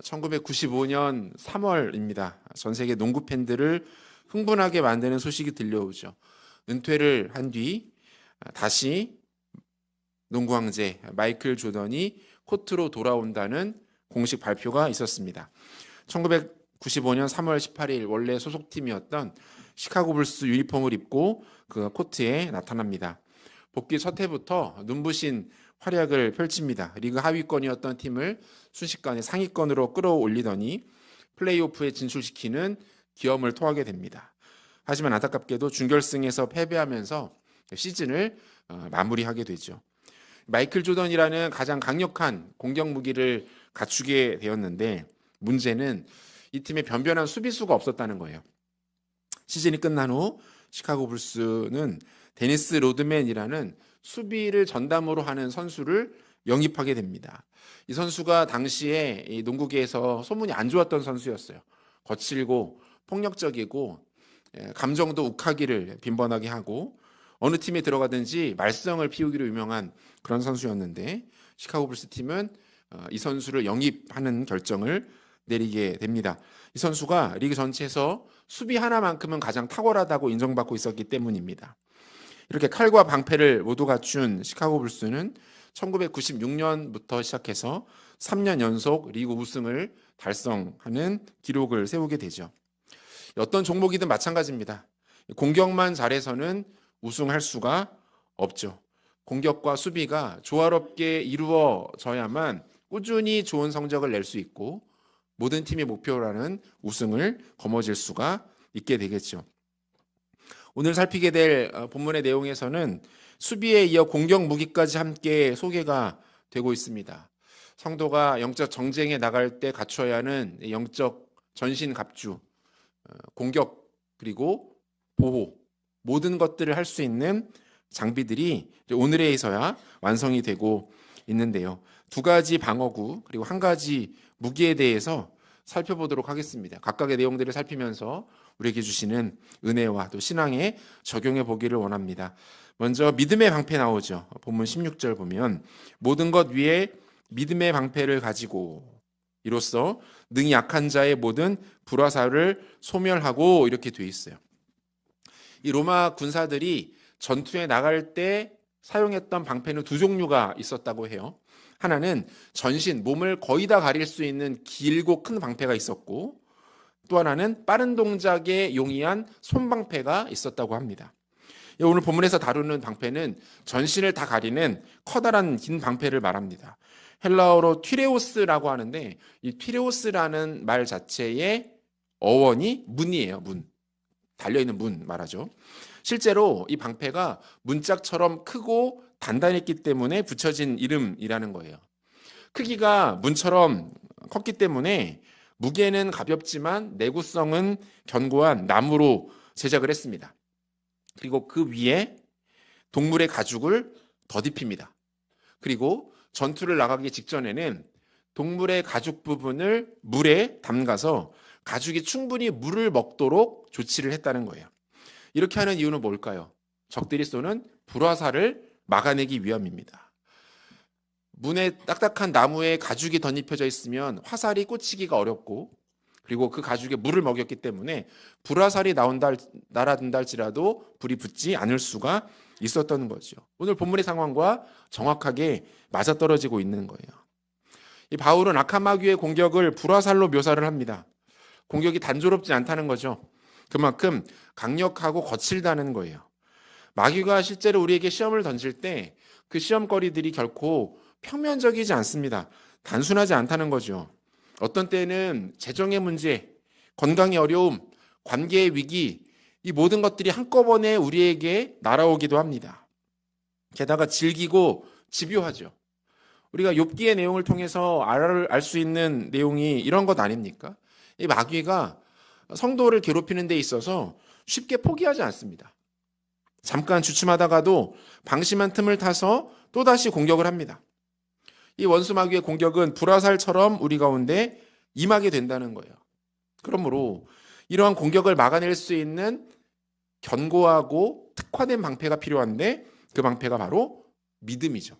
1995년 3월입니다. 전 세계 농구 팬들을 흥분하게 만드는 소식이 들려오죠. 은퇴를 한 뒤 다시 농구 황제 마이클 조던이 코트로 돌아온다는 공식 발표가 있었습니다. 1995년 3월 18일 원래 소속팀이었던 시카고 불스 유니폼을 입고 그 코트에 나타납니다. 복귀 첫 해부터 눈부신 활약을 펼칩니다. 리그 하위권이었던 팀을 순식간에 상위권으로 끌어올리더니 플레이오프에 진출시키는 기염을 토하게 됩니다. 하지만 안타깝게도 준결승에서 패배하면서 시즌을 마무리하게 되죠. 마이클 조던이라는 가장 강력한 공격 무기를 갖추게 되었는데 문제는 이 팀에 변변한 수비수가 없었다는 거예요. 시즌이 끝난 후 시카고 불스는 데니스 로드맨이라는 수비를 전담으로 하는 선수를 영입하게 됩니다. 이 선수가 당시에 이 농구계에서 소문이 안 좋았던 선수였어요. 거칠고 폭력적이고 감정도 욱하기를 빈번하게 하고 어느 팀에 들어가든지 말썽을 피우기로 유명한 그런 선수였는데 시카고 불스 팀은 이 선수를 영입하는 결정을 내리게 됩니다. 이 선수가 리그 전체에서 수비 하나만큼은 가장 탁월하다고 인정받고 있었기 때문입니다. 이렇게 칼과 방패를 모두 갖춘 시카고 불스는 1996년부터 시작해서 3년 연속 리그 우승을 달성하는 기록을 세우게 되죠. 어떤 종목이든 마찬가지입니다. 공격만 잘해서는 우승할 수가 없죠. 공격과 수비가 조화롭게 이루어져야만 꾸준히 좋은 성적을 낼 수 있고 모든 팀의 목표라는 우승을 거머쥘 수가 있게 되겠죠. 오늘 살피게 될 본문의 내용에서는 수비에 이어 공격 무기까지 함께 소개가 되고 있습니다. 성도가 영적 정쟁에 나갈 때 갖춰야 하는 영적 전신 갑주, 공격 그리고 보호 모든 것들을 할 수 있는 장비들이 오늘에서야 완성이 되고 있는데요. 두 가지 방어구 그리고 한 가지 무기에 대해서 살펴보도록 하겠습니다. 각각의 내용들을 살피면서 우리에게 주시는 은혜와 또 신앙에 적용해 보기를 원합니다. 먼저 믿음의 방패 나오죠. 본문 16절 보면 모든 것 위에 믿음의 방패를 가지고 이로써 능히 약한 자의 모든 불화살을 소멸하고 이렇게 돼 있어요. 이 로마 군사들이 전투에 나갈 때 사용했던 방패는 두 종류가 있었다고 해요. 하나는 전신, 몸을 거의 다 가릴 수 있는 길고 큰 방패가 있었고 또 하나는 빠른 동작에 용이한 손방패가 있었다고 합니다. 오늘 본문에서 다루는 방패는 전신을 다 가리는 커다란 긴 방패를 말합니다. 헬라어로 튀레오스라고 하는데 이 튀레오스라는 말 자체의 어원이 문이에요. 문. 달려있는 문 말하죠. 실제로 이 방패가 문짝처럼 크고 단단했기 때문에 붙여진 이름이라는 거예요. 크기가 문처럼 컸기 때문에 무게는 가볍지만 내구성은 견고한 나무로 제작을 했습니다. 그리고 그 위에 동물의 가죽을 덧입힙니다. 그리고 전투를 나가기 직전에는 동물의 가죽 부분을 물에 담가서 가죽이 충분히 물을 먹도록 조치를 했다는 거예요. 이렇게 하는 이유는 뭘까요? 적들이 쏘는 불화살을 막아내기 위함입니다. 문에 딱딱한 나무에 가죽이 덧입혀져 있으면 화살이 꽂히기가 어렵고 그리고 그 가죽에 물을 먹였기 때문에 불화살이 날아든다 할지라도 불이 붙지 않을 수가 있었던 거죠. 오늘 본문의 상황과 정확하게 맞아떨어지고 있는 거예요. 이 바울은 악한 마귀의 공격을 불화살로 묘사를 합니다. 공격이 단조롭지 않다는 거죠. 그만큼 강력하고 거칠다는 거예요. 마귀가 실제로 우리에게 시험을 던질 때 그 시험거리들이 결코 평면적이지 않습니다. 단순하지 않다는 거죠. 어떤 때는 재정의 문제, 건강의 어려움, 관계의 위기, 이 모든 것들이 한꺼번에 우리에게 날아오기도 합니다. 게다가 질기고 집요하죠. 우리가 욥기의 내용을 통해서 알 수 있는 내용이 이런 것 아닙니까? 이 마귀가 성도를 괴롭히는 데 있어서 쉽게 포기하지 않습니다. 잠깐 주춤하다가도 방심한 틈을 타서 또다시 공격을 합니다. 이 원수 마귀의 공격은 불화살처럼 우리 가운데 임하게 된다는 거예요. 그러므로 이러한 공격을 막아낼 수 있는 견고하고 특화된 방패가 필요한데 그 방패가 바로 믿음이죠.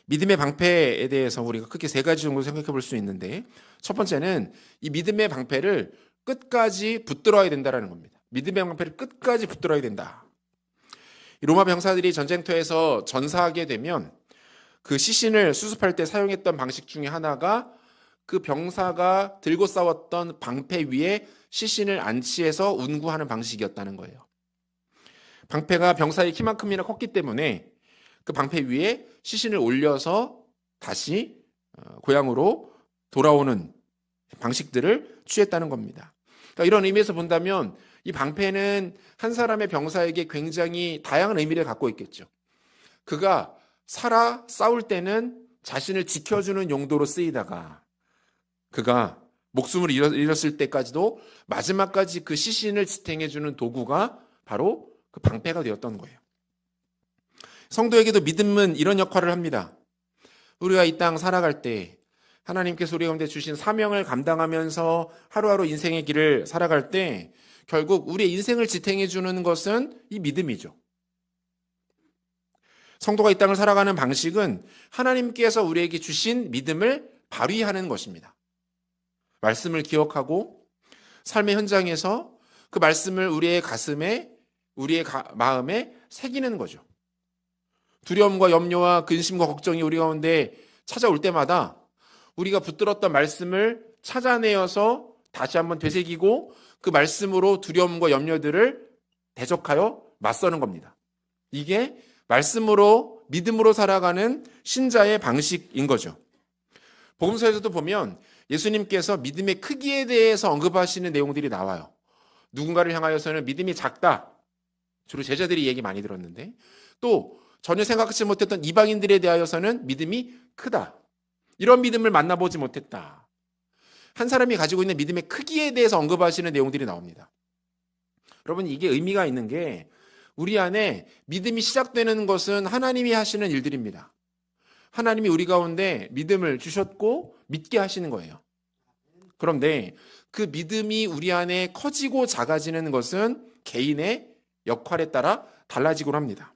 믿음의 방패에 대해서 우리가 크게 세 가지 정도 생각해 볼 수 있는데, 첫 번째는 이 믿음의 방패를 끝까지 붙들어야 된다는 겁니다. 믿음의 방패를 끝까지 붙들어야 된다. 로마 병사들이 전쟁터에서 전사하게 되면 그 시신을 수습할 때 사용했던 방식 중에 하나가 그 병사가 들고 싸웠던 방패 위에 시신을 안치해서 운구하는 방식이었다는 거예요. 방패가 병사의 키만큼이나 컸기 때문에 그 방패 위에 시신을 올려서 다시 고향으로 돌아오는 방식들을 취했다는 겁니다. 그러니까 이런 의미에서 본다면 이 방패는 한 사람의 병사에게 굉장히 다양한 의미를 갖고 있겠죠. 그가 살아 싸울 때는 자신을 지켜주는 용도로 쓰이다가 그가 목숨을 잃었을 때까지도 마지막까지 그 시신을 지탱해주는 도구가 바로 그 방패가 되었던 거예요. 성도에게도 믿음은 이런 역할을 합니다. 우리가 이 땅 살아갈 때 하나님께서 우리 가운데 주신 사명을 감당하면서 하루하루 인생의 길을 살아갈 때 결국 우리의 인생을 지탱해 주는 것은 이 믿음이죠. 성도가 이 땅을 살아가는 방식은 하나님께서 우리에게 주신 믿음을 발휘하는 것입니다. 말씀을 기억하고 삶의 현장에서 그 말씀을 우리의 가슴에, 우리의 마음에 새기는 거죠. 두려움과 염려와 근심과 걱정이 우리 가운데 찾아올 때마다 우리가 붙들었던 말씀을 찾아내어서 다시 한번 되새기고 그 말씀으로 두려움과 염려들을 대적하여 맞서는 겁니다. 이게 말씀으로 믿음으로 살아가는 신자의 방식인 거죠. 복음서에서도 보면 예수님께서 믿음의 크기에 대해서 언급하시는 내용들이 나와요. 누군가를 향하여서는 믿음이 작다. 주로 제자들이 얘기 많이 들었는데, 또 전혀 생각하지 못했던 이방인들에 대하여서는 믿음이 크다. 이런 믿음을 만나보지 못했다. 한 사람이 가지고 있는 믿음의 크기에 대해서 언급하시는 내용들이 나옵니다. 여러분, 이게 의미가 있는 게 우리 안에 믿음이 시작되는 것은 하나님이 하시는 일들입니다. 하나님이 우리 가운데 믿음을 주셨고 믿게 하시는 거예요. 그런데 그 믿음이 우리 안에 커지고 작아지는 것은 개인의 역할에 따라 달라지곤 합니다.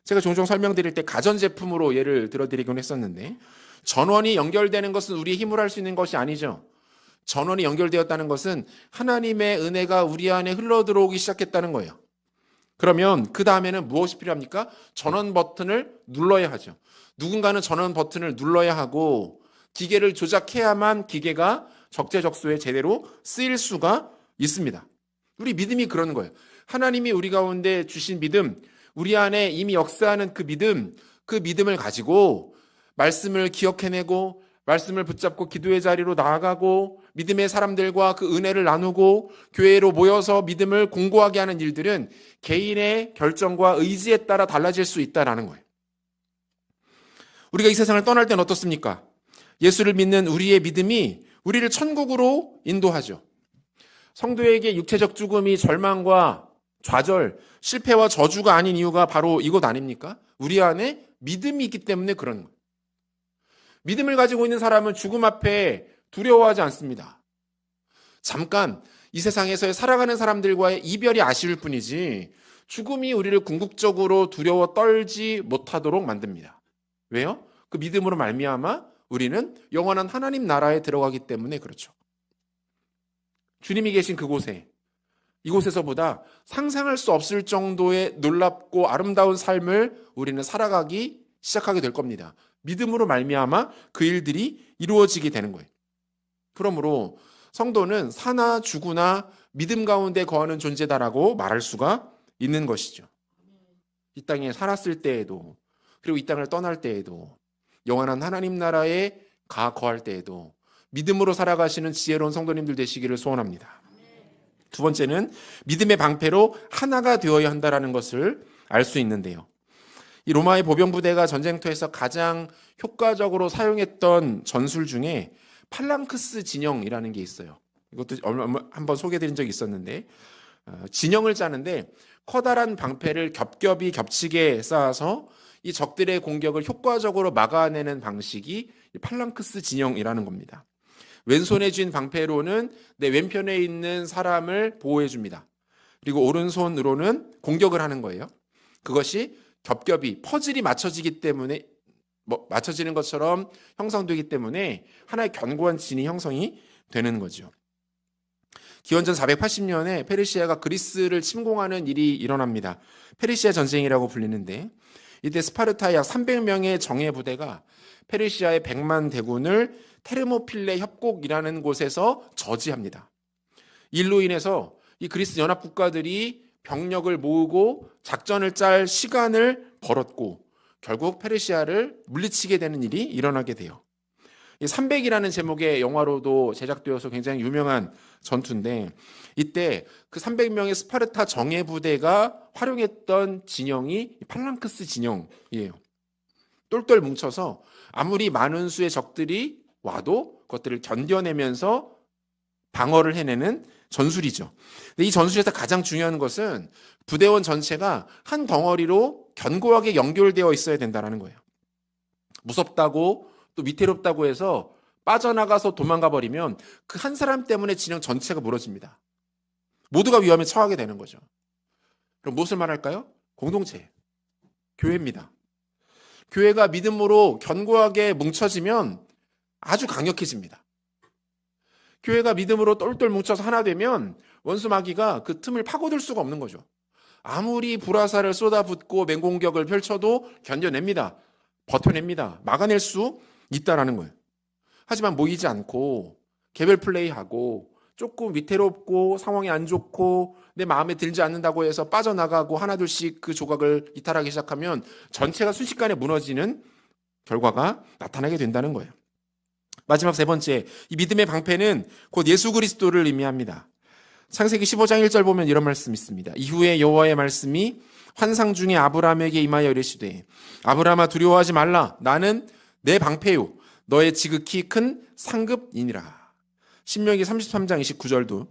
제가 종종 설명드릴 때 가전제품으로 예를 들어드리곤 했었는데, 전원이 연결되는 것은 우리의 힘으로 할 수 있는 것이 아니죠. 전원이 연결되었다는 것은 하나님의 은혜가 우리 안에 흘러들어오기 시작했다는 거예요. 그러면 그 다음에는 무엇이 필요합니까? 전원 버튼을 눌러야 하죠. 누군가는 전원 버튼을 눌러야 하고 기계를 조작해야만 기계가 적재적소에 제대로 쓰일 수가 있습니다. 우리 믿음이 그러는 거예요. 하나님이 우리 가운데 주신 믿음, 우리 안에 이미 역사하는 그 믿음을 가지고 말씀을 기억해내고 말씀을 붙잡고 기도의 자리로 나아가고 믿음의 사람들과 그 은혜를 나누고 교회로 모여서 믿음을 공고하게 하는 일들은 개인의 결정과 의지에 따라 달라질 수 있다는 거예요. 우리가 이 세상을 떠날 때는 어떻습니까? 예수를 믿는 우리의 믿음이 우리를 천국으로 인도하죠. 성도에게 육체적 죽음이 절망과 좌절, 실패와 저주가 아닌 이유가 바로 이것 아닙니까? 우리 안에 믿음이 있기 때문에 그런 거예요. 믿음을 가지고 있는 사람은 죽음 앞에 두려워하지 않습니다. 잠깐 이 세상에서 살아가는 사람들과의 이별이 아쉬울 뿐이지 죽음이 우리를 궁극적으로 두려워 떨지 못하도록 만듭니다. 왜요? 그 믿음으로 말미암아 우리는 영원한 하나님 나라에 들어가기 때문에 그렇죠. 주님이 계신 그곳에, 이곳에서보다 상상할 수 없을 정도의 놀랍고 아름다운 삶을 우리는 살아가기 시작하게 될 겁니다. 믿음으로 말미암아 그 일들이 이루어지게 되는 거예요. 그러므로 성도는 사나 죽으나 믿음 가운데 거하는 존재다라고 말할 수가 있는 것이죠. 이 땅에 살았을 때에도, 그리고 이 땅을 떠날 때에도, 영원한 하나님 나라에 거할 때에도 믿음으로 살아가시는 지혜로운 성도님들 되시기를 소원합니다. 두 번째는 믿음의 방패로 하나가 되어야 한다는 것을 알 수 있는데요. 이 로마의 보병부대가 전쟁터에서 가장 효과적으로 사용했던 전술 중에 팔랑크스 진영이라는 게 있어요. 이것도 한번 소개해드린 적이 있었는데, 진영을 짜는데 커다란 방패를 겹겹이 겹치게 쌓아서 이 적들의 공격을 효과적으로 막아내는 방식이 팔랑크스 진영이라는 겁니다. 왼손에 쥔 방패로는 내 왼편에 있는 사람을 보호해 줍니다. 그리고 오른손으로는 공격을 하는 거예요. 그것이 겹겹이 퍼즐이 맞춰지기 때문에 맞춰지는 것처럼 형성되기 때문에 하나의 견고한 진이 형성이 되는 거죠. 기원전 480년에 페르시아가 그리스를 침공하는 일이 일어납니다. 페르시아 전쟁이라고 불리는데 이때 스파르타의 약 300명의 정예 부대가 페르시아의 100만 대군을 테르모필레 협곡이라는 곳에서 저지합니다. 일로 인해서 이 그리스 연합 국가들이 병력을 모으고 작전을 짤 시간을 벌었고 결국 페르시아를 물리치게 되는 일이 일어나게 돼요. 300이라는 제목의 영화로도 제작되어서 굉장히 유명한 전투인데 이때 그 300명의 스파르타 정예 부대가 활용했던 진영이 팔랑크스 진영이에요. 똘똘 뭉쳐서 아무리 많은 수의 적들이 와도 그것들을 견뎌내면서 방어를 해내는 전술이죠. 근데 이 전술에서 가장 중요한 것은 부대원 전체가 한 덩어리로 견고하게 연결되어 있어야 된다는 거예요. 무섭다고 또 위태롭다고 해서 빠져나가서 도망가 버리면 그 한 사람 때문에 진영 전체가 무너집니다. 모두가 위험에 처하게 되는 거죠. 그럼 무엇을 말할까요? 공동체, 교회입니다. 교회가 믿음으로 견고하게 뭉쳐지면 아주 강력해집니다. 교회가 믿음으로 똘똘 뭉쳐서 하나 되면 원수 마귀가 그 틈을 파고들 수가 없는 거죠. 아무리 불화살을 쏟아붓고 맹공격을 펼쳐도 견뎌냅니다. 버텨냅니다. 막아낼 수 있다라는 거예요. 하지만 모이지 않고 개별 플레이하고 조금 위태롭고 상황이 안 좋고 내 마음에 들지 않는다고 해서 빠져나가고 하나둘씩 그 조각을 이탈하기 시작하면 전체가 순식간에 무너지는 결과가 나타나게 된다는 거예요. 마지막 세 번째, 이 믿음의 방패는 곧 예수 그리스도를 의미합니다. 창세기 15장 1절 보면 이런 말씀이 있습니다. 이후에 여호와의 말씀이 환상 중에 아브라함에게 임하여 이르시되 아브라함아 두려워하지 말라. 나는 내 방패요 너의 지극히 큰 상급이니라. 신명기 33장 29절도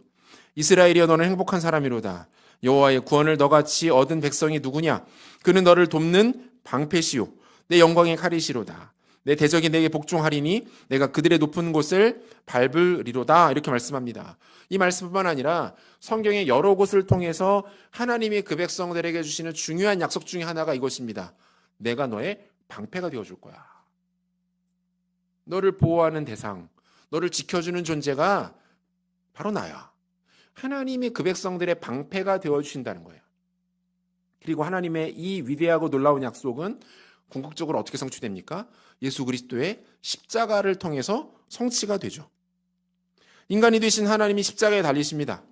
이스라엘이여 너는 행복한 사람이로다. 여호와의 구원을 너같이 얻은 백성이 누구냐? 그는 너를 돕는 방패시요 내 영광의 칼이시로다. 내 대적이 내게 복종하리니 내가 그들의 높은 곳을 밟으리로다. 이렇게 말씀합니다. 이 말씀뿐만 아니라 성경의 여러 곳을 통해서 하나님이 그 백성들에게 주시는 중요한 약속 중에 하나가 이것입니다. 내가 너의 방패가 되어줄 거야. 너를 보호하는 대상, 너를 지켜주는 존재가 바로 나야. 하나님이 그 백성들의 방패가 되어주신다는 거예요. 그리고 하나님의 이 위대하고 놀라운 약속은 궁극적으로 어떻게 성취됩니까? 예수 그리스도의 십자가를 통해서 성취가 되죠. 인간이 되신 하나님이 십자가에 달리십니다.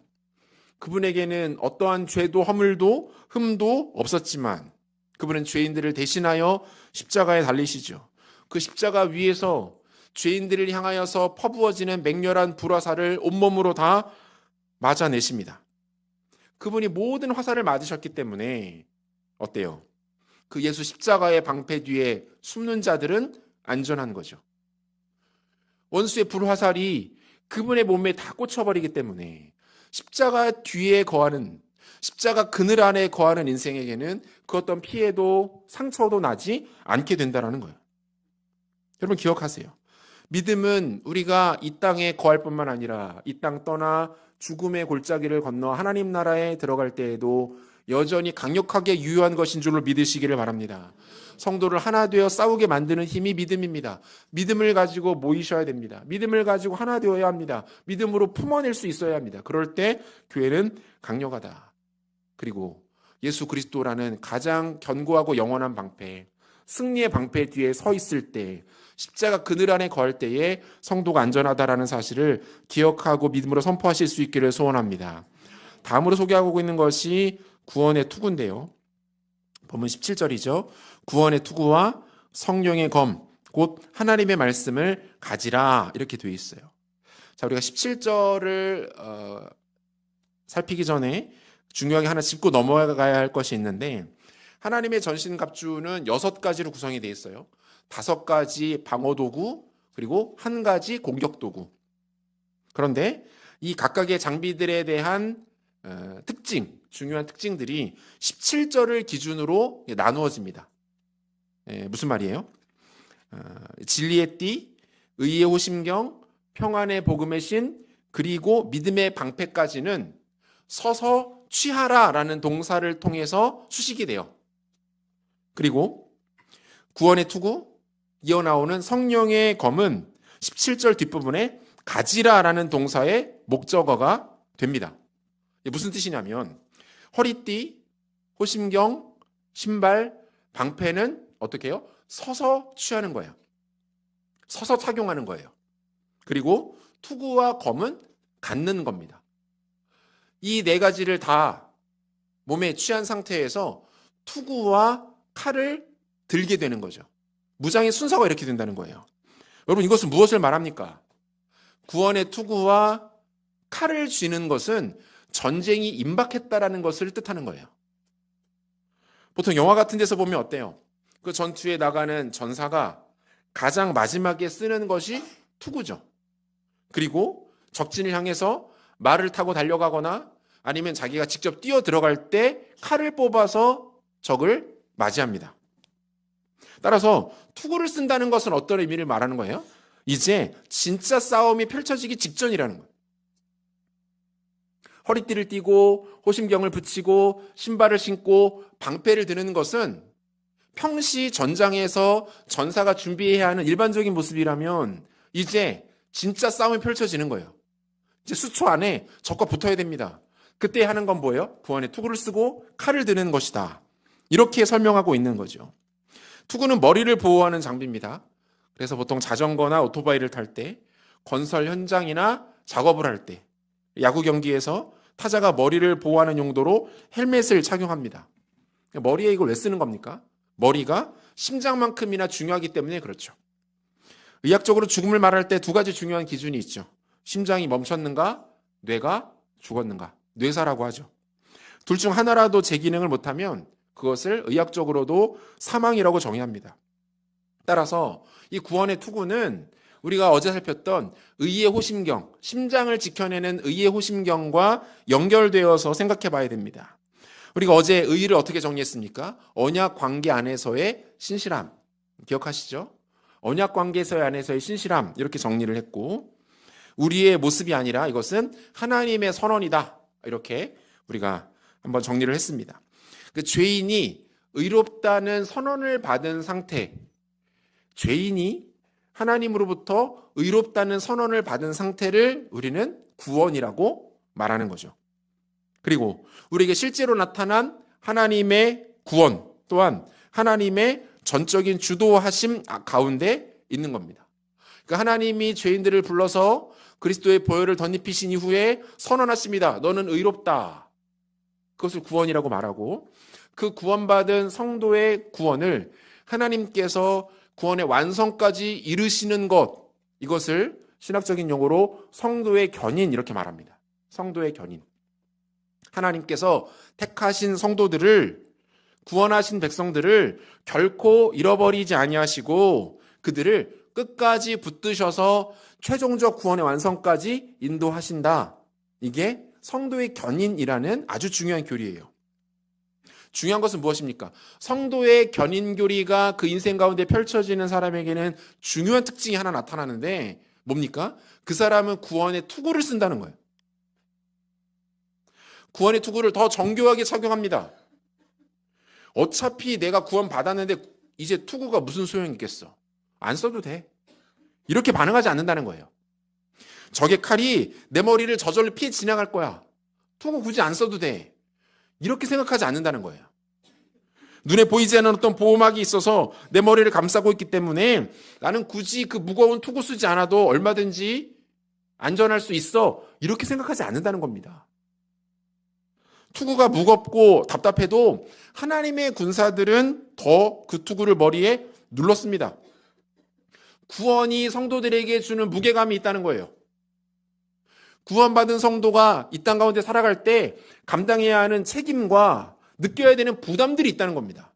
그분에게는 어떠한 죄도 허물도 흠도 없었지만 그분은 죄인들을 대신하여 십자가에 달리시죠. 그 십자가 위에서 죄인들을 향하여서 퍼부어지는 맹렬한 불화살을 온몸으로 다 맞아내십니다. 그분이 모든 화살을 맞으셨기 때문에 어때요? 그 예수 십자가의 방패 뒤에 숨는 자들은 안전한 거죠. 원수의 불화살이 그분의 몸에 다 꽂혀버리기 때문에 십자가 뒤에 거하는, 십자가 그늘 안에 거하는 인생에게는 그 어떤 피해도 상처도 나지 않게 된다는 거예요. 여러분 기억하세요. 믿음은 우리가 이 땅에 거할 뿐만 아니라 이 땅 떠나 죽음의 골짜기를 건너 하나님 나라에 들어갈 때에도 여전히 강력하게 유효한 것인 줄로 믿으시기를 바랍니다. 성도를 하나 되어 싸우게 만드는 힘이 믿음입니다. 믿음을 가지고 모이셔야 됩니다. 믿음을 가지고 하나 되어야 합니다. 믿음으로 품어낼 수 있어야 합니다. 그럴 때 교회는 강력하다. 그리고 예수 그리스도라는 가장 견고하고 영원한 방패, 승리의 방패 뒤에 서 있을 때, 십자가 그늘 안에 거할 때에 성도가 안전하다라는 사실을 기억하고 믿음으로 선포하실 수 있기를 소원합니다. 다음으로 소개하고 있는 것이 구원의 투구인데요. 본문 17절이죠. 구원의 투구와 성령의 검, 곧 하나님의 말씀을 가지라 이렇게 되어 있어요. 자, 우리가 17절을 살피기 전에 중요하게 하나 짚고 넘어가야 할 것이 있는데 하나님의 전신갑주는 6가지로 구성이 되어 있어요. 5가지 방어도구 그리고 1가지 공격도구. 그런데 이 각각의 장비들에 대한 특징, 중요한 특징들이 17절을 기준으로 나누어집니다. 무슨 말이에요? 진리의 띠, 의의 호심경, 평안의 복음의 신, 그리고 믿음의 방패까지는 서서 취하라라는 동사를 통해서 수식이 돼요. 그리고 구원의 투구, 이어 나오는 성령의 검은 17절 뒷부분에 가지라라는 동사의 목적어가 됩니다. 이게 무슨 뜻이냐면 허리띠, 호심경, 신발, 방패는 어떻게 해요? 서서 취하는 거예요. 서서 착용하는 거예요. 그리고 투구와 검은 갖는 겁니다. 이 네 가지를 다 몸에 취한 상태에서 투구와 칼을 들게 되는 거죠. 무장의 순서가 이렇게 된다는 거예요. 여러분, 이것은 무엇을 말합니까? 구원의 투구와 칼을 쥐는 것은 전쟁이 임박했다라는 것을 뜻하는 거예요. 보통 영화 같은 데서 보면 어때요? 그 전투에 나가는 전사가 가장 마지막에 쓰는 것이 투구죠. 그리고 적진을 향해서 말을 타고 달려가거나 아니면 자기가 직접 뛰어 들어갈 때 칼을 뽑아서 적을 맞이합니다. 따라서 투구를 쓴다는 것은 어떤 의미를 말하는 거예요? 이제 진짜 싸움이 펼쳐지기 직전이라는 거예요. 허리띠를 띠고 호심경을 붙이고 신발을 신고 방패를 드는 것은 평시 전장에서 전사가 준비해야 하는 일반적인 모습이라면 이제 진짜 싸움이 펼쳐지는 거예요. 이제 수초 안에 적과 붙어야 됩니다. 그때 하는 건 뭐예요? 구원의 투구를 쓰고 칼을 드는 것이다. 이렇게 설명하고 있는 거죠. 투구는 머리를 보호하는 장비입니다. 그래서 보통 자전거나 오토바이를 탈 때, 건설 현장이나 작업을 할 때, 야구 경기에서 타자가 머리를 보호하는 용도로 헬멧을 착용합니다. 머리에 이걸 왜 쓰는 겁니까? 머리가 심장만큼이나 중요하기 때문에 그렇죠. 의학적으로 죽음을 말할 때 두 가지 중요한 기준이 있죠. 심장이 멈췄는가, 뇌가 죽었는가. 뇌사라고 하죠. 둘 중 하나라도 제 기능을 못하면 그것을 의학적으로도 사망이라고 정의합니다. 따라서 이 구원의 투구는 우리가 어제 살폈던 의의 호심경, 심장을 지켜내는 의의 호심경과 연결되어서 생각해 봐야 됩니다. 우리가 어제 의를 어떻게 정리했습니까? 언약 관계 안에서의 신실함. 기억하시죠? 언약 관계 안에서의 신실함 이렇게 정리를 했고 우리의 모습이 아니라 이것은 하나님의 선언이다. 이렇게 우리가 한번 정리를 했습니다. 그 죄인이 의롭다는 선언을 받은 상태, 죄인이 하나님으로부터 의롭다는 선언을 받은 상태를 우리는 구원이라고 말하는 거죠. 그리고 우리에게 실제로 나타난 하나님의 구원 또한 하나님의 전적인 주도하심 가운데 있는 겁니다. 그러니까 하나님이 죄인들을 불러서 그리스도의 보혈을 덧입히신 이후에 선언하십니다. 너는 의롭다. 그것을 구원이라고 말하고 그 구원받은 성도의 구원을 하나님께서 구원의 완성까지 이르시는 것, 이것을 신학적인 용어로 성도의 견인 이렇게 말합니다. 성도의 견인. 하나님께서 택하신 성도들을 구원하신 백성들을 결코 잃어버리지 아니하시고 그들을 끝까지 붙드셔서 최종적 구원의 완성까지 인도하신다. 이게 성도의 견인이라는 아주 중요한 교리예요. 중요한 것은 무엇입니까? 성도의 견인 교리가 그 인생 가운데 펼쳐지는 사람에게는 중요한 특징이 하나 나타나는데 뭡니까? 그 사람은 구원의 투구를 쓴다는 거예요. 구원의 투구를 더 정교하게 착용합니다. 어차피 내가 구원 받았는데 이제 투구가 무슨 소용이 있겠어? 안 써도 돼. 이렇게 반응하지 않는다는 거예요. 적의 칼이 내 머리를 저절로 피해 지나갈 거야. 투구 굳이 안 써도 돼. 이렇게 생각하지 않는다는 거예요. 눈에 보이지 않는 어떤 보호막이 있어서 내 머리를 감싸고 있기 때문에 나는 굳이 그 무거운 투구 쓰지 않아도 얼마든지 안전할 수 있어. 이렇게 생각하지 않는다는 겁니다. 투구가 무겁고 답답해도 하나님의 군사들은 더 그 투구를 머리에 눌렀습니다. 구원이 성도들에게 주는 무게감이 있다는 거예요. 구원받은 성도가 이 땅 가운데 살아갈 때 감당해야 하는 책임과 느껴야 되는 부담들이 있다는 겁니다.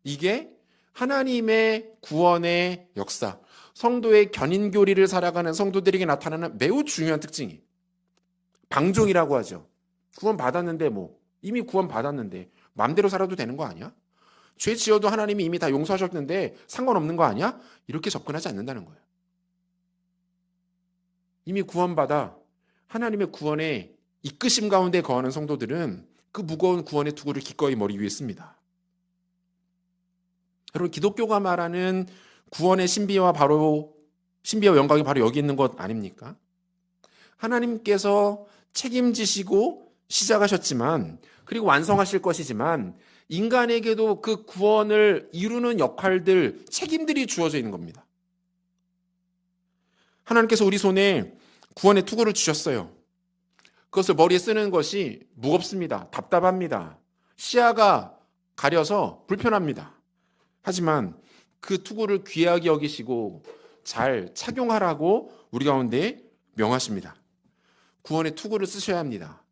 이게 하나님의 구원의 역사, 성도의 견인교리를 살아가는 성도들에게 나타나는 매우 중요한 특징이에요. 방종이라고 하죠. 구원 받았는데 이미 구원 받았는데 마음대로 살아도 되는 거 아니야? 죄 지어도 하나님이 이미 다 용서하셨는데 상관없는 거 아니야? 이렇게 접근하지 않는다는 거예요. 이미 구원받아 하나님의 구원에 이끄심 가운데 거하는 성도들은 그 무거운 구원의 투구를 기꺼이 머리 위에 씁니다. 여러분, 기독교가 말하는 구원의 신비와 영광이 바로 여기 있는 것 아닙니까? 하나님께서 책임지시고 시작하셨지만, 그리고 완성하실 것이지만, 인간에게도 그 구원을 이루는 역할들, 책임들이 주어져 있는 겁니다. 하나님께서 우리 손에 구원의 투구를 주셨어요. 그것을 머리에 쓰는 것이 무겁습니다. 답답합니다. 시야가 가려서 불편합니다. 하지만 그 투구를 귀하게 여기시고 잘 착용하라고 우리 가운데 명하십니다. 구원의 투구를 쓰셔야 합니다.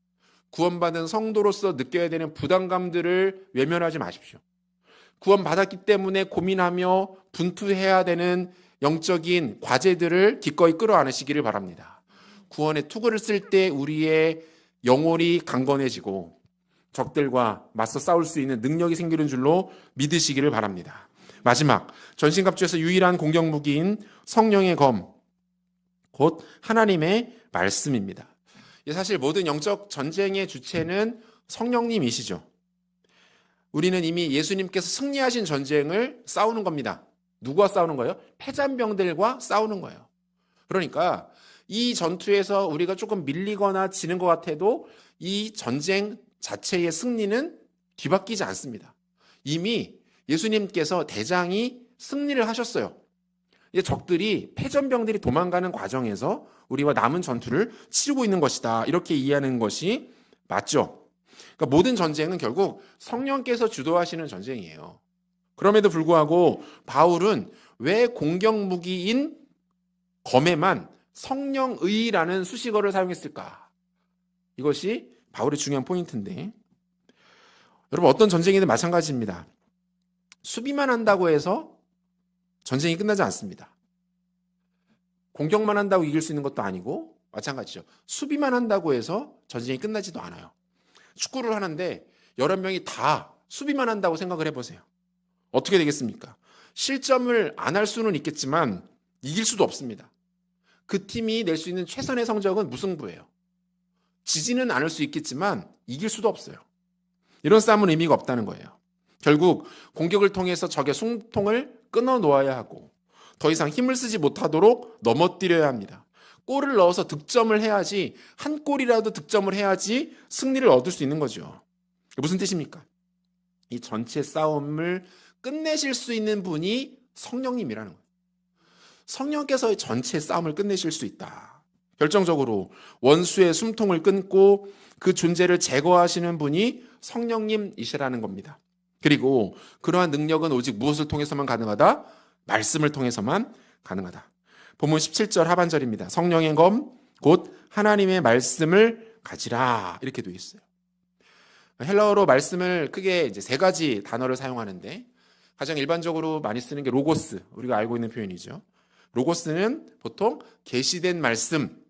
구원받은 성도로서 느껴야 되는 부담감들을 외면하지 마십시오. 구원받았기 때문에 고민하며 분투해야 되는 영적인 과제들을 기꺼이 끌어안으시기를 바랍니다. 구원의 투구를 쓸 때 우리의 영혼이 강건해지고 적들과 맞서 싸울 수 있는 능력이 생기는 줄로 믿으시기를 바랍니다. 마지막, 전신갑주에서 유일한 공격무기인 성령의 검, 곧 하나님의 말씀입니다. 사실 모든 영적 전쟁의 주체는 성령님이시죠. 우리는 이미 예수님께서 승리하신 전쟁을 싸우는 겁니다. 누구와 싸우는 거예요? 패잔병들과 싸우는 거예요. 그러니까 이 전투에서 우리가 조금 밀리거나 지는 것 같아도 이 전쟁 자체의 승리는 뒤바뀌지 않습니다. 이미 예수님께서 대장이 승리를 하셨어요. 이제 적들이, 패전병들이 도망가는 과정에서 우리와 남은 전투를 치르고 있는 것이다. 이렇게 이해하는 것이 맞죠. 그러니까 모든 전쟁은 결국 성령께서 주도하시는 전쟁이에요. 그럼에도 불구하고 바울은 왜 공격무기인 검에만 성령의라는 수식어를 사용했을까? 이것이 바울의 중요한 포인트인데, 여러분, 어떤 전쟁이든 마찬가지입니다. 수비만 한다고 해서 전쟁이 끝나지 않습니다. 공격만 한다고 이길 수 있는 것도 아니고 마찬가지죠. 수비만 한다고 해서 전쟁이 끝나지도 않아요. 축구를 하는데 여러 명이 다 수비만 한다고 생각을 해보세요. 어떻게 되겠습니까? 실점을 안 할 수는 있겠지만 이길 수도 없습니다. 그 팀이 낼 수 있는 최선의 성적은 무승부예요. 지지는 않을 수 있겠지만 이길 수도 없어요. 이런 싸움은 의미가 없다는 거예요. 결국 공격을 통해서 적의 숨통을 끊어 놓아야 하고 더 이상 힘을 쓰지 못하도록 넘어뜨려야 합니다. 골을 넣어서 득점을 해야지, 한 골이라도 득점을 해야지 승리를 얻을 수 있는 거죠. 무슨 뜻입니까? 이 전체 싸움을 끝내실 수 있는 분이 성령님이라는 거예요. 성령께서 전체 싸움을 끝내실 수 있다. 결정적으로 원수의 숨통을 끊고 그 존재를 제거하시는 분이 성령님이시라는 겁니다. 그리고 그러한 능력은 오직 무엇을 통해서만 가능하다? 말씀을 통해서만 가능하다. 본문 17절 하반절입니다. 성령의 검, 곧 하나님의 말씀을 가지라. 이렇게 되어 있어요. 헬라어로 말씀을 크게 이제 세 가지 단어를 사용하는데, 가장 일반적으로 많이 쓰는 게 로고스, 우리가 알고 있는 표현이죠. 로고스는 보통 계시된 말씀,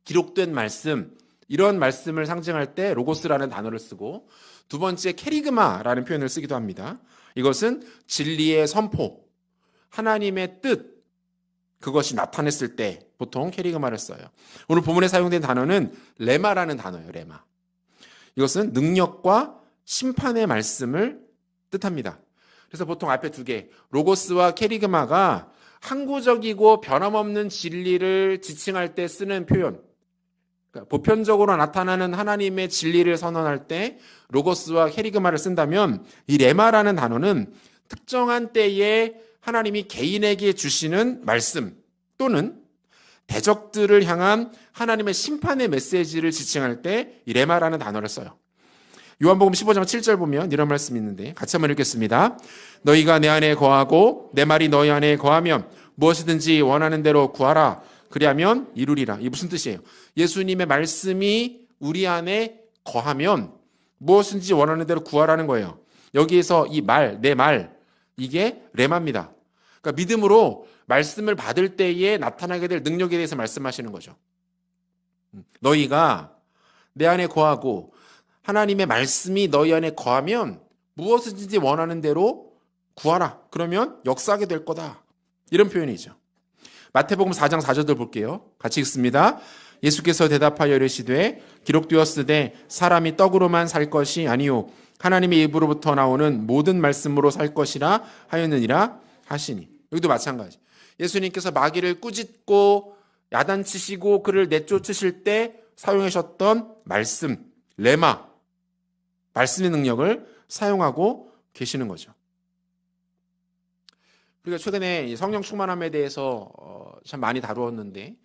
기록된 말씀, 이런 말씀을 상징할 때 로고스라는 단어를 쓰고, 두 번째 케리그마라는 표현을 쓰기도 합니다. 이것은 진리의 선포, 하나님의 뜻, 그것이 나타냈을 때 보통 케리그마를 써요. 오늘 본문에 사용된 단어는 레마라는 단어예요. 레마. 이것은 능력과 심판의 말씀을 뜻합니다. 그래서 보통 앞에 두 개, 로고스와 케리그마가 항구적이고 변함없는 진리를 지칭할 때 쓰는 표현, 그러니까 보편적으로 나타나는 하나님의 진리를 선언할 때 로고스와 케리그마를 쓴다면, 이 레마라는 단어는 특정한 때에 하나님이 개인에게 주시는 말씀 또는 대적들을 향한 하나님의 심판의 메시지를 지칭할 때 이 레마라는 단어를 써요. 요한복음 15장 7절 보면 이런 말씀이 있는데 같이 한번 읽겠습니다. 너희가 내 안에 거하고 내 말이 너희 안에 거하면 무엇이든지 원하는 대로 구하라. 그리하면 이루리라. 이게 무슨 뜻이에요? 예수님의 말씀이 우리 안에 거하면 무엇인지 원하는 대로 구하라는 거예요. 여기에서 이 말, 내 말, 이게 레마입니다. 그러니까 믿음으로 말씀을 받을 때에 나타나게 될 능력에 대해서 말씀하시는 거죠. 너희가 내 안에 거하고 하나님의 말씀이 너희 안에 거하면 무엇이든지 원하는 대로 구하라. 그러면 역사하게 될 거다. 이런 표현이죠. 마태복음 4장 4절을 볼게요. 같이 읽습니다. 예수께서 대답하여 이르시되 기록되었으되 사람이 떡으로만 살 것이 아니요 하나님의 입으로부터 나오는 모든 말씀으로 살 것이라 하였느니라 하시니. 여기도 마찬가지. 예수님께서 마귀를 꾸짖고 야단치시고 그를 내쫓으실 때 사용하셨던 말씀, 레마, 말씀의 능력을 사용하고 계시는 거죠. 우리가 최근에 성령 충만함에 대해서 참 많이 다루었는데,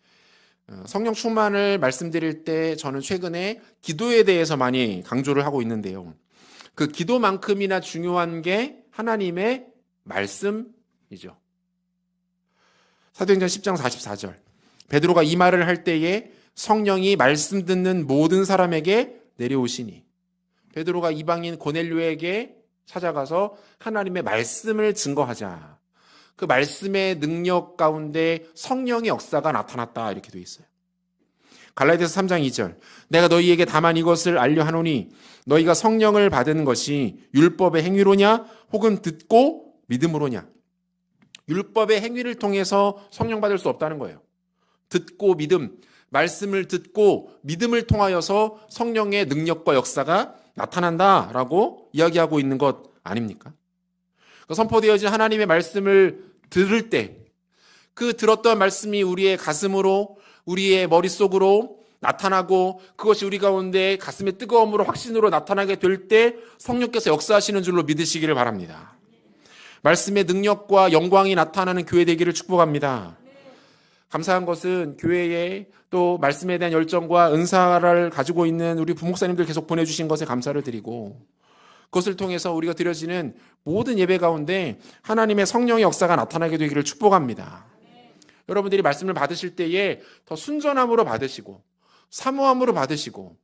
성령 충만을 말씀드릴 때 저는 최근에 기도에 대해서 많이 강조를 하고 있는데요. 그 기도만큼이나 중요한 게 하나님의 말씀이죠. 사도행전 10장 44절. 베드로가 이 말을 할 때에 성령이 말씀 듣는 모든 사람에게 내려오시니, 베드로가 이방인 고넬료에게 찾아가서 하나님의 말씀을 증거하자. 그 말씀의 능력 가운데 성령의 역사가 나타났다, 이렇게 되어 있어요. 갈라디아서 3장 2절. 내가 너희에게 다만 이것을 알려 하노니 너희가 성령을 받은 것이 율법의 행위로냐 혹은 듣고 믿음으로냐. 율법의 행위를 통해서 성령 받을 수 없다는 거예요. 듣고 믿음, 말씀을 듣고 믿음을 통하여서 성령의 능력과 역사가 나타난다라고 이야기하고 있는 것 아닙니까? 선포되어진 하나님의 말씀을 들을 때 그 들었던 말씀이 우리의 가슴으로, 우리의 머릿속으로 나타나고 그것이 우리 가운데 가슴의 뜨거움으로 확신으로 나타나게 될 때 성령께서 역사하시는 줄로 믿으시기를 바랍니다. 말씀의 능력과 영광이 나타나는 교회 되기를 축복합니다. 감사한 것은 교회에 또 말씀에 대한 열정과 은사를 가지고 있는 우리 부목사님들 계속 보내주신 것에 감사를 드리고, 그것을 통해서 우리가 드려지는 모든 예배 가운데 하나님의 성령의 역사가 나타나게 되기를 축복합니다. 여러분들이 말씀을 받으실 때에 더 순전함으로 받으시고 사모함으로 받으시고,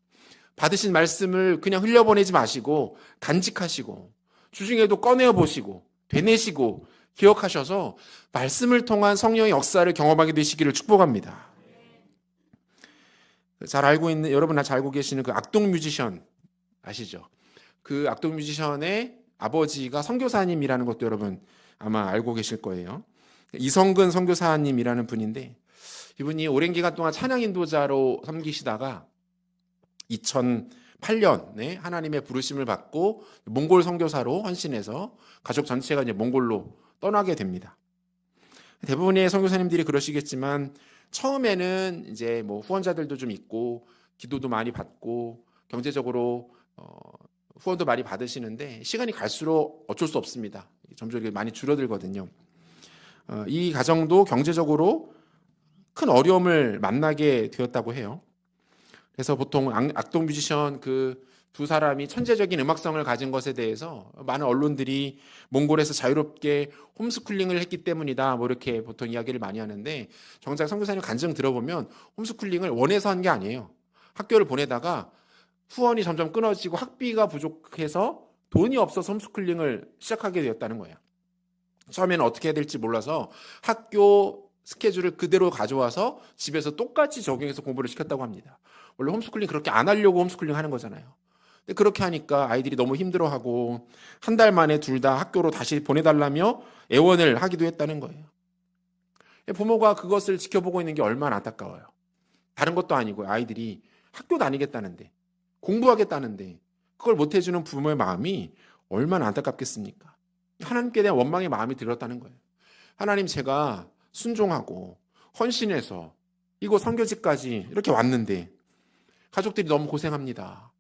받으신 말씀을 그냥 흘려보내지 마시고 간직하시고 주중에도 꺼내어 보시고 되뇌시고 기억하셔서 말씀을 통한 성령의 역사를 경험하게 되시기를 축복합니다. 잘 알고 있는, 여러분 잘 알고 계시는 그 악동 뮤지션 아시죠? 그 악동 뮤지션의 아버지가 선교사님이라는 것도 여러분 아마 알고 계실 거예요. 이성근 선교사님이라는 분인데, 이분이 오랜 기간 동안 찬양 인도자로 섬기시다가 2008년에 하나님의 부르심을 받고 몽골 선교사로 헌신해서 가족 전체가 이제 몽골로 떠나게 됩니다. 대부분의 선교사님들이 그러시겠지만 처음에는 이제 뭐 후원자들도 좀 있고 기도도 많이 받고 경제적으로 후원도 많이 받으시는데 시간이 갈수록 어쩔 수 없습니다. 점점 많이 줄어들거든요. 이 가정도 경제적으로 큰 어려움을 만나게 되었다고 해요. 그래서 보통 악동 뮤지션 그 두 사람이 천재적인 음악성을 가진 것에 대해서 많은 언론들이 몽골에서 자유롭게 홈스쿨링을 했기 때문이다, 뭐 이렇게 보통 이야기를 많이 하는데, 정작 선교사님 간증 들어보면 홈스쿨링을 원해서 한 게 아니에요. 학교를 보내다가 후원이 점점 끊어지고 학비가 부족해서 돈이 없어서 홈스쿨링을 시작하게 되었다는 거예요. 처음에는 어떻게 해야 될지 몰라서 학교 스케줄을 그대로 가져와서 집에서 똑같이 적용해서 공부를 시켰다고 합니다. 원래 홈스쿨링 그렇게 안 하려고 홈스쿨링 하는 거잖아요. 근데 그렇게 하니까 아이들이 너무 힘들어하고 한 달 만에 둘 다 학교로 다시 보내달라며 애원을 하기도 했다는 거예요. 부모가 그것을 지켜보고 있는 게 얼마나 안타까워요. 다른 것도 아니고 아이들이 학교 다니겠다는데, 공부하겠다는데 그걸 못해주는 부모의 마음이 얼마나 안타깝겠습니까? 하나님께 대한 원망의 마음이 들었다는 거예요. 하나님, 제가 순종하고 헌신해서 이곳 선교지까지 이렇게 왔는데 가족들이 너무 고생합니다.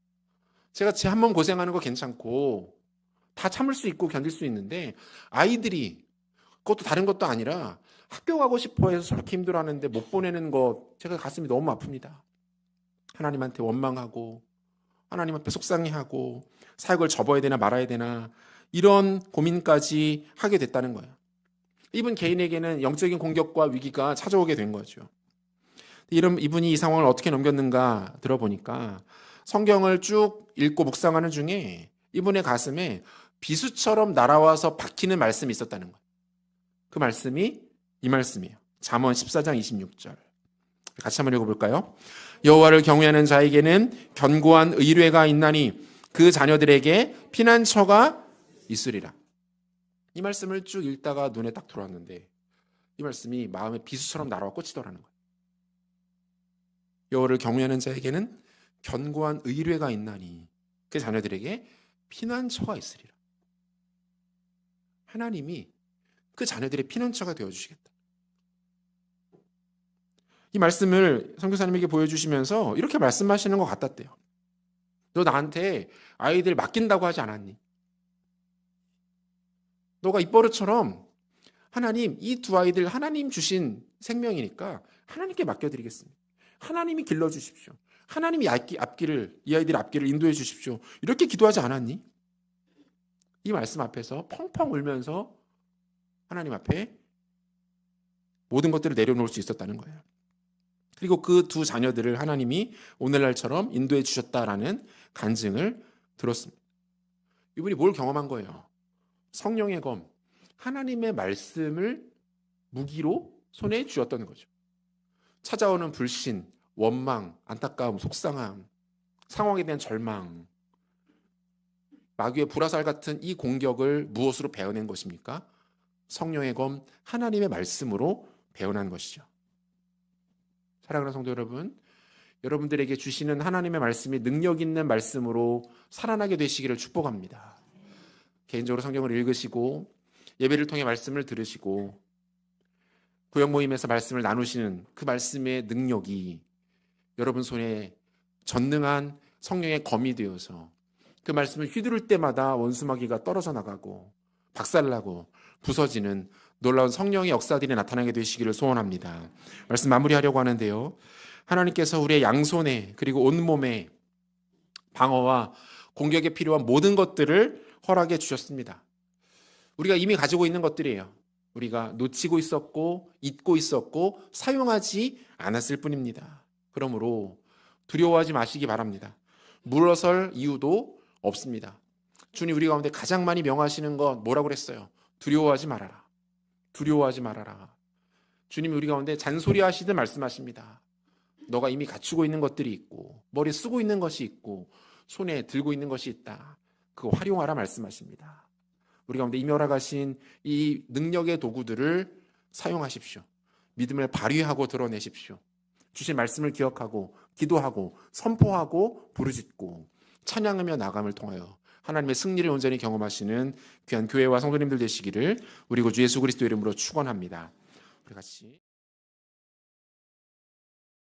제가 제 한 번 고생하는 거 괜찮고 다 참을 수 있고 견딜 수 있는데 아이들이 그것도 다른 것도 아니라 학교 가고 싶어 해서 저렇게 힘들어하는데 못 보내는 거, 제가 가슴이 너무 아픕니다. 하나님한테 원망하고 하나님 앞에 속상해하고 사역을 접어야 되나 말아야 되나 이런 고민까지 하게 됐다는 거예요. 이분 개인에게는 영적인 공격과 위기가 찾아오게 된 거죠. 이분이 이 상황을 어떻게 넘겼는가 들어보니까 성경을 쭉 읽고 묵상하는 중에 이분의 가슴에 비수처럼 날아와서 박히는 말씀이 있었다는 거예요. 그 말씀이 이 말씀이에요. 잠언 14장 26절. 같이 한번 읽어볼까요? 여호와를 경외하는 자에게는 견고한 의뢰가 있나니 그 자녀들에게 피난처가 있으리라. 이 말씀을 쭉 읽다가 눈에 딱 들어왔는데 이 말씀이 마음에 비수처럼 날아와 꽂히더라는 거예요. 여호와를 경외하는 자에게는 견고한 의뢰가 있나니 그 자녀들에게 피난처가 있으리라. 하나님이 그 자녀들의 피난처가 되어주시겠다. 이 말씀을 선교사님에게 보여주시면서 이렇게 말씀하시는 것 같았대요. 너 나한테 아이들 맡긴다고 하지 않았니? 너가 입버릇처럼 하나님, 이 두 아이들 하나님 주신 생명이니까 하나님께 맡겨드리겠습니다. 하나님이 길러주십시오. 하나님이 이 아이들 앞길을 인도해 주십시오. 이렇게 기도하지 않았니? 이 말씀 앞에서 펑펑 울면서 하나님 앞에 모든 것들을 내려놓을 수 있었다는 거예요. 그리고 그 두 자녀들을 하나님이 오늘날처럼 인도해 주셨다라는 간증을 들었습니다. 이분이 뭘 경험한 거예요? 성령의 검, 하나님의 말씀을 무기로 손에 쥐었던 거죠. 찾아오는 불신, 원망, 안타까움, 속상함, 상황에 대한 절망, 마귀의 불화살 같은 이 공격을 무엇으로 배워낸 것입니까? 성령의 검, 하나님의 말씀으로 배워난 것이죠. 사랑하는 성도 여러분, 여러분들에게 주시는 하나님의 말씀이 능력 있는 말씀으로 살아나게 되시기를 축복합니다. 개인적으로 성경을 읽으시고 예배를 통해 말씀을 들으시고 구역 모임에서 말씀을 나누시는 그 말씀의 능력이 여러분 손에 전능한 성령의 검이 되어서 그 말씀을 휘두를 때마다 원수마귀가 떨어져 나가고 박살나고 부서지는 놀라운 성령의 역사들이 나타나게 되시기를 소원합니다. 말씀 마무리하려고 하는데요. 하나님께서 우리의 양손에 그리고 온몸에 방어와 공격에 필요한 모든 것들을 허락해 주셨습니다. 우리가 이미 가지고 있는 것들이에요. 우리가 놓치고 있었고 잊고 있었고 사용하지 않았을 뿐입니다. 그러므로 두려워하지 마시기 바랍니다. 물러설 이유도 없습니다. 주님 우리 가운데 가장 많이 명하시는 건 뭐라고 그랬어요? 두려워하지 말아라. 두려워하지 말아라. 주님이 우리 가운데 잔소리하시듯 말씀하십니다. 너가 이미 갖추고 있는 것들이 있고 머리에 쓰고 있는 것이 있고 손에 들고 있는 것이 있다. 그거 활용하라 말씀하십니다. 우리 가운데 이미 허락하신 이 능력의 도구들을 사용하십시오. 믿음을 발휘하고 드러내십시오. 주신 말씀을 기억하고 기도하고 선포하고 부르짖고 찬양하며 나감을 통하여 하나님의 승리를 온전히 경험하시는 귀한 교회와 성도님들 되시기를 우리 구 주 예수 그리스도 이름으로 축원합니다. 우리 같이